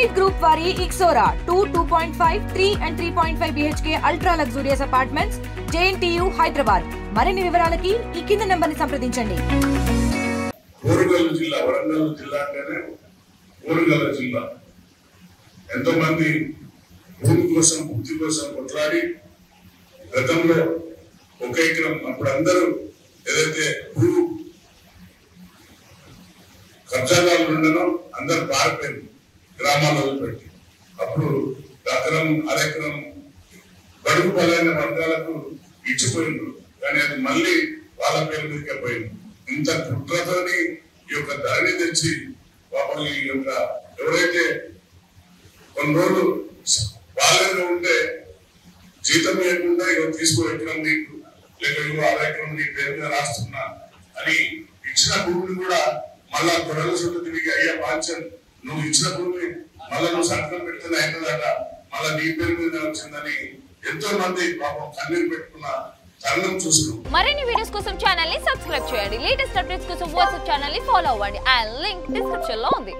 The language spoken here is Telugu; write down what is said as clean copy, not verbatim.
Elite Group వారి Ixora 2.5, 3 and 3.5 BHK ultra luxurious apartments JNTU Hyderabad. మరిన్ని వివరాలకి ఈ కింద నంబర్ని సంప్రదించండి. వరంగల్ జిల్లా అంటేనే వరంగల్ జిల్లా ఎంతో మంది భూమి కోసం భక్తి కోసం కొట్లాడి గతంలో ఒక ఎకరం అప్పుడు అందరూ ఏదైతే భూ కబ్జాదారులు ఉండనో అందరు పారిపోయింది గ్రామాలలో పెట్టి అప్పుడు ఎకరం అరెకరం బడుగు బలైన వర్గాలకు ఇచ్చిపోయిండ్రు కానీ అది మళ్ళీ వాళ్ళ పేరు మీదకే పోయింది. ఇంత కుట్రతోని ఈ యొక్క ధరని తెచ్చి పాపం ఈ యొక్క ఎవరైతే కొన్ని రోజులు బాగా ఉంటే జీతం లేకుండా ఇక తీసుకో ఎకరం నీకు లేక ఇగో అరెకరం నీ పేరు మీద రాస్తున్నా అని ఇచ్చిన భూమిని కూడా మళ్ళా గొడవల చుట్టూ తిరిగి అయ్యా పాంచన్ నువ్వు ఇచ్చిన భూమి మళ్ళా నువ్వు సంతకం పెడితేనే అయినదట మళ్ళా నీ పేరు మీద వచ్చిందని ఎంతో మంది పాపం కన్నీరు పెట్టుకున్న తరుణం చూస్తున్నాం. మరిన్ని వీడియోస్ కోసం ఛానల్ ని సబ్స్క్రైబ్ చేయండి. లేటెస్ట్ అప్డేట్స్ కోసం వాట్సాప్ ఛానల్ ని ఫాలో అవ్వండి. ఆ లింక్ డిస్క్రిప్షన్ లో ఉంది.